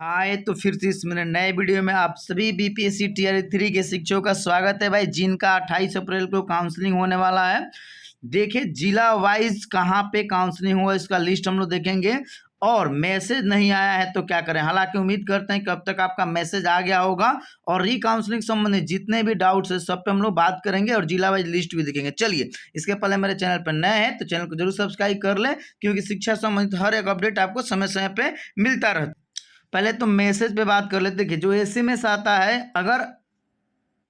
हाय, तो फिर से इस मेरे नए वीडियो में आप सभी बीपीएससी टीयर 3 के शिक्षकों का स्वागत है भाई। जिनका 28 अप्रैल को काउंसलिंग होने वाला है। देखिए जिला वाइज कहाँ पे काउंसलिंग हुआ इसका लिस्ट हम लोग देखेंगे। और मैसेज नहीं आया है तो क्या करें, हालांकि उम्मीद करते हैं कब तक आपका मैसेज आ गया होगा। और री काउंसलिंग संबंधित जितने भी डाउट्स है सब पे हम लोग बात करेंगे और जिला वाइज लिस्ट भी देखेंगे। चलिए, इसके पहले मेरे चैनल पर नए हैं तो चैनल को जरूर सब्सक्राइब कर लें, क्योंकि शिक्षा संबंधित हर एक अपडेट आपको समय समय पे मिलता रहता है। पहले तो मैसेज पे बात कर लेते। देखिए जो एसएमएस आता है, अगर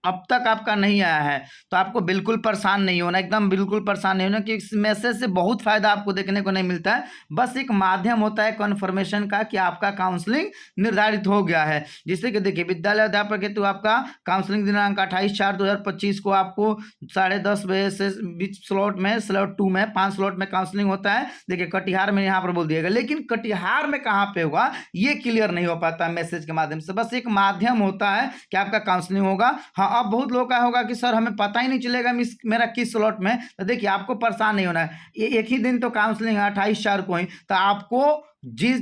अब तक आपका नहीं आया है तो आपको बिल्कुल परेशान नहीं होना, एकदम बिल्कुल परेशान नहीं होना, कि इस मैसेज से बहुत फ़ायदा आपको देखने को नहीं मिलता है। बस एक माध्यम होता है कन्फर्मेशन का कि आपका काउंसलिंग निर्धारित हो गया है। जिससे कि देखिए विद्यालय अध्यापक हेतु आपका काउंसलिंग दिनांक 28/4/2025 को आपको 10:30 बजे से बीच स्लॉट में, स्लॉट 2 में 5 स्लॉट में काउंसलिंग होता है। देखिए कटिहार में यहाँ पर बोल दिएगा, लेकिन कटिहार में कहाँ पे होगा ये क्लियर नहीं हो पाता मैसेज के माध्यम से। बस एक माध्यम होता है कि आपका काउंसलिंग होगा। हाँ, अब बहुत लोगों का होगा कि सर हमें पता ही नहीं चलेगा मेरा किस स्लॉट में। तो देखिए आपको परेशान नहीं होना है, ये एक ही दिन तो काउंसलिंग है 28/4 को ही। तो आपको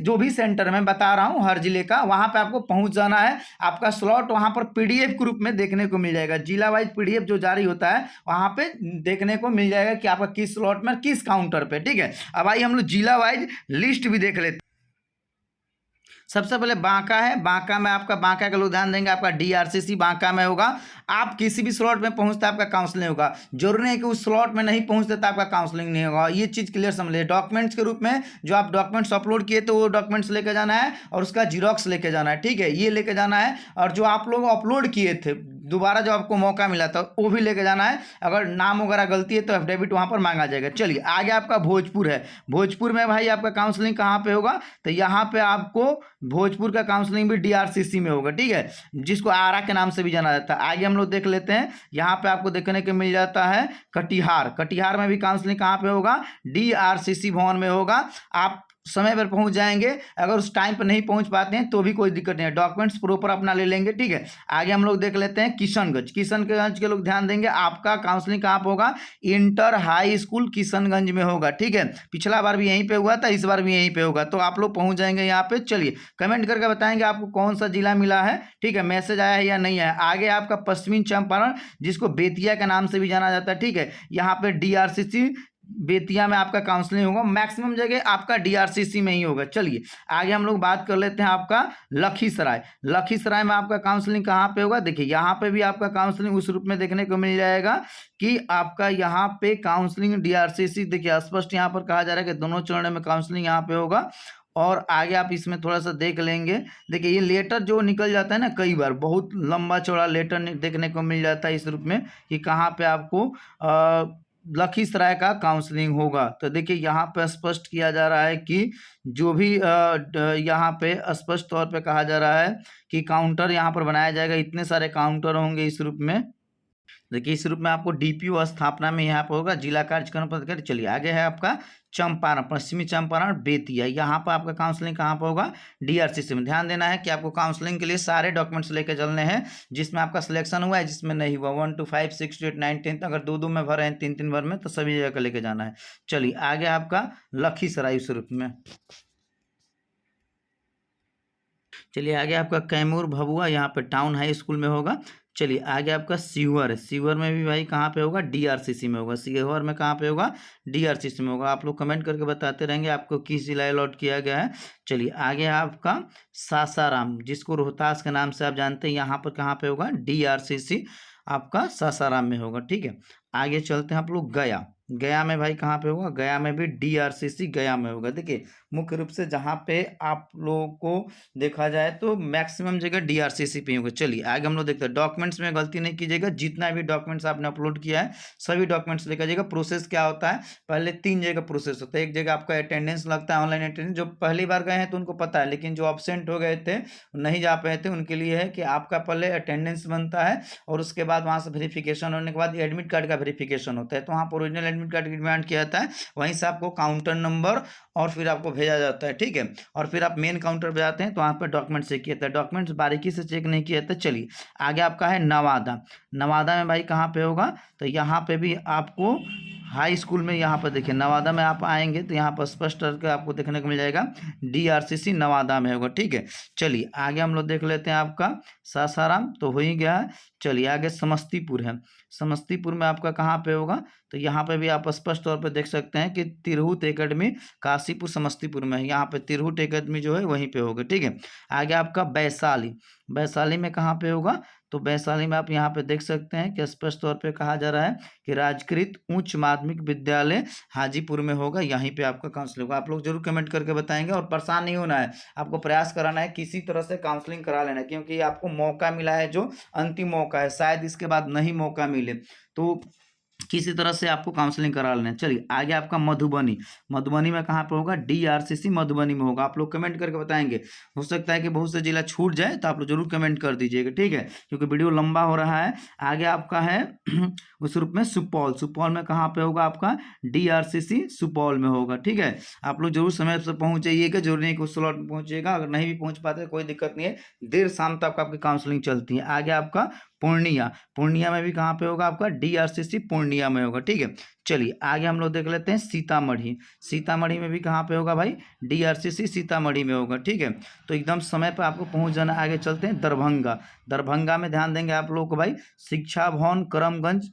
जो भी सेंटर में बता रहा हूँ हर जिले का, वहां पे आपको पहुंच जाना है। आपका स्लॉट वहां पर पीडीएफ के रूप में देखने को मिल जाएगा। जिला वाइज पीडीएफ जो जारी होता है वहां पे देखने को मिल जाएगा कि आपका किस स्लॉट में किस काउंटर पे। ठीक है, अब आइए हम लोग जिला वाइज लिस्ट भी देख लेते हैं। सबसे पहले बांका है। बांका में आपका, बांका का लोग ध्यान देंगे, आपका डीआरसीसी बांका में होगा। आप किसी भी स्लॉट में पहुंचते आपका काउंसलिंग होगा। जरूरी नहीं कि उस स्लॉट में नहीं पहुंचते तो आपका काउंसलिंग नहीं होगा। ये चीज़ क्लियर समझ लीजिए। डॉक्यूमेंट्स के रूप में जो आप डॉक्यूमेंट्स अपलोड किए तो वो डॉक्यूमेंट्स लेके जाना है और उसका जीरोक्स लेके जाना है। ठीक है, ये लेके जाना है। और जो आप लोग अपलोड किए थे दोबारा जो आपको मौका मिला था वो भी लेके जाना है। अगर नाम वगैरह गलती है तो एफिडेविट वहाँ पर मांगा जाएगा। चलिए आगे आपका भोजपुर है। भोजपुर में भाई आपका काउंसलिंग कहाँ पे होगा, तो यहाँ पे आपको भोजपुर का काउंसलिंग भी डीआरसीसी में होगा। ठीक है, जिसको आरा के नाम से भी जाना जाता है। आगे हम लोग देख लेते हैं। यहाँ पे आपको देखने को मिल जाता है कटिहार। कटिहार में भी काउंसलिंग कहाँ पे होगा, डीआरसीसी भवन में होगा। आप समय पर पहुंच जाएंगे। अगर उस टाइम पर नहीं पहुंच पाते हैं तो भी कोई दिक्कत नहीं है, डॉक्यूमेंट्स प्रॉपर अपना ले लेंगे। ठीक है, आगे हम लोग देख लेते हैं किशनगंज। किशनगंज के लोग ध्यान देंगे, आपका काउंसलिंग कहाँ पर होगा, इंटर हाई स्कूल किशनगंज में होगा। ठीक है, पिछला बार भी यहीं पे हुआ था, इस बार भी यहीं पे होगा। तो आप लोग पहुंच जाएंगे यहाँ पे। चलिए कमेंट करके बताएंगे आपको कौन सा जिला मिला है। ठीक है, मैसेज आया है या नहीं आया। आगे आपका पश्चिमी चंपारण, जिसको बेतिया के नाम से भी जाना जाता है। ठीक है, यहाँ पे डीआरसीसी बेतिया में आपका काउंसलिंग होगा। मैक्सिमम जगह आपका डीआरसीसी में ही होगा। चलिए आगे हम लोग बात कर लेते हैं आपका लखीसराय। लखीसराय में आपका काउंसलिंग कहाँ पे होगा, देखिए यहाँ पे भी आपका काउंसलिंग उस रूप में देखने को मिल जाएगा कि आपका यहाँ पे काउंसलिंग डीआरसीसी, देखिए स्पष्ट यहाँ पर कहा जा रहा है कि दोनों चरण में काउंसलिंग यहाँ पे होगा। और आगे आप इसमें थोड़ा सा देख लेंगे। देखिए ये लेटर जो निकल जाता है ना, कई बार बहुत लंबा चौड़ा लेटर देखने को मिल जाता है इस रूप में कि कहाँ पे आपको लखीसराय का काउंसलिंग होगा। तो देखिए यहाँ पे स्पष्ट किया जा रहा है कि जो भी यहाँ पे स्पष्ट तौर पे कहा जा रहा है कि काउंटर यहाँ पर बनाया जाएगा। इतने सारे काउंटर होंगे इस रूप में। देखिए इस रूप में आपको डीपीओ स्थापना में यहाँ पर होगा, जिला कार्यक्रम पदाधिकारी। चलिए आगे है आपका चंपारण, पश्चिमी चंपारण बेतिया। यहाँ पर आपका काउंसलिंग कहाँ पर होगा, डीआरसीसी में। ध्यान देना है कि आपको काउंसलिंग के लिए सारे डॉक्यूमेंट्स लेके चलने हैं, जिसमें आपका सिलेक्शन हुआ है, जिसमें नहीं हुआ 1 to 5 6 to 8 9 10, अगर 2 में भर हैं 3 भर में, तो सभी जगह का लेके जाना है। चलिए आगे आपका लखीसराय उस रूप में। चलिए आगे आपका कैमूर भभुआ, यहाँ पे टाउन हाई स्कूल में होगा। चलिए आगे आपका सीवर है। सीवर में भी भाई कहाँ पे होगा, डीआरसीसी में होगा। सीवर में कहाँ पे होगा, डीआरसीसी में होगा। आप लोग कमेंट करके बताते रहेंगे आपको किस जिला अलॉट किया गया है। चलिए आगे आपका सासाराम, जिसको रोहतास के नाम से आप जानते हैं, यहाँ पर कहाँ पे होगा, डीआरसीसी आपका सासाराम में होगा। ठीक है, आगे चलते हैं आप लोग गया। गया में भाई कहाँ पे होगा, गया में भी डीआरसीसी गया में होगा। देखिए मुख्य रूप से जहाँ पे आप लोगों को देखा जाए तो मैक्सिमम जगह डीआरसीसी पे होगा। चलिए आगे हम लोग देखते हैं। डॉक्यूमेंट्स में गलती नहीं कीजिएगा, जितना भी डॉक्यूमेंट्स आपने अपलोड किया है सभी डॉक्यूमेंट्स लेकर जाइएगा। प्रोसेस क्या होता है, पहले 3 जगह प्रोसेस होता है। एक जगह आपका अटेंडेंस लगता है, ऑनलाइन अटेंडेंस। जो पहली बार गए हैं तो उनको पता है, लेकिन जो अब्सेंट हो गए थे, नहीं जा पाए थे, उनके लिए है कि आपका पहले अटेंडेंस बनता है और उसके बाद वहाँ से वेरिफिकेशन होने के बाद एडमिट कार्ड का वेरिफिकेशन होता है। तो वहाँ पर ओरिजिनल एडमिट कार्ड की डिमांड किया जाता है, वहीं से आपको काउंटर नंबर और फिर आपको भेजा जाता है। ठीक है, और फिर आप मेन काउंटर पे जाते हैं तो वहाँ पर डॉक्यूमेंट चेक किया जाता है। डॉक्यूमेंट्स बारीकी से चेक नहीं किया जाता। चलिए आगे आपका है नवादा। नवादा में भाई कहाँ पे होगा, तो यहाँ पे भी आपको हाई स्कूल में यहाँ पर देखिए नवादा में आप आएंगे तो यहाँ पर स्पष्ट करके आपको देखने को मिल जाएगा DRCC नवादा में होगा। ठीक है, चलिए आगे हम लोग देख लेते हैं आपका सासाराम तो हो ही गया है। चलिए आगे समस्तीपुर है, समस्तीपुर में आपका कहाँ पे होगा तो यहाँ पे भी आप स्पष्ट तौर पे देख सकते हैं कि तिरहुत एकेडमी काशीपुर समस्तीपुर में है, यहाँ पे तिरहुत एकेडमी जो है वहीं पे होगा। ठीक है, आगे आपका वैशाली, वैशाली में कहाँ पे होगा तो वैशाली में आप यहाँ पे देख सकते हैं कि स्पष्ट तौर पे कहा जा रहा है कि राजकृत उच्च माध्यमिक विद्यालय हाजीपुर में होगा, यहीं पे आपका काउंसलिंग होगा। आप लोग जरूर कमेंट करके बताएंगे और परेशान नहीं होना है, आपको प्रयास कराना है, किसी तरह से काउंसलिंग करा लेना है, क्योंकि आपको मौका मिला है जो अंतिम मौका है, शायद इसके बाद नहीं मौका मिले, तो किसी तरह से आपको काउंसलिंग करा लेना है। चलिए आगे आपका मधुबनी, मधुबनी में कहाँ पे होगा DRCC मधुबनी में होगा। आप लोग कमेंट करके बताएंगे, हो सकता है कि बहुत से जिला छूट जाए तो आप लोग जरूर कमेंट कर दीजिएगा। ठीक है, क्योंकि वीडियो लंबा हो रहा है। आगे आपका है उस रूप में सुपौल, सुपौल में कहाँ पे होगा आपका DRCC सुपौल में होगा। ठीक है, आप लोग जरूर समय से पहुँच जाइएगा, जरूरी नहीं कि उस स्लॉट में पहुँचिएगा, अगर नहीं भी पहुँच पाते कोई दिक्कत नहीं है, देर शाम तक आपकी काउंसलिंग चलती है। आगे आपका पूर्णिया, पूर्णिया में भी कहाँ पे होगा आपका DRCC पूर्णिया में होगा। ठीक है, चलिए आगे हम लोग देख लेते हैं सीतामढ़ी, सीतामढ़ी में भी कहाँ पे होगा भाई DRCC सीतामढ़ी में होगा। ठीक है, तो एकदम समय पर आपको पहुंच जाना। आगे चलते हैं दरभंगा, दरभंगा में ध्यान देंगे आप लोग को भाई शिक्षा भवन करमगंज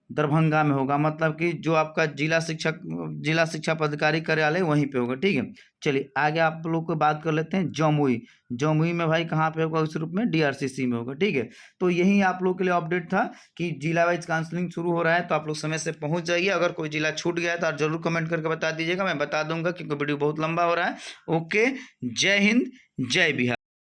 दरभंगा में होगा, मतलब कि जो आपका जिला शिक्षा पदाधिकारी कार्यालय वहीं पे होगा। ठीक है, चलिए आगे आप लोग को बात कर लेते हैं जमुई, जमुई में भाई कहाँ पे होगा उस रूप में DRCC में होगा। ठीक है, तो यही आप लोग के लिए अपडेट था कि जिला वाइज काउंसलिंग शुरू हो रहा है, तो आप लोग समय से पहुंच जाइए। अगर कोई जिला छूट गया है तो आप जरूर कमेंट करके बता दीजिएगा, मैं बता दूंगा, क्योंकि वीडियो बहुत लंबा हो रहा है। ओके, जय हिंद, जय बिहार।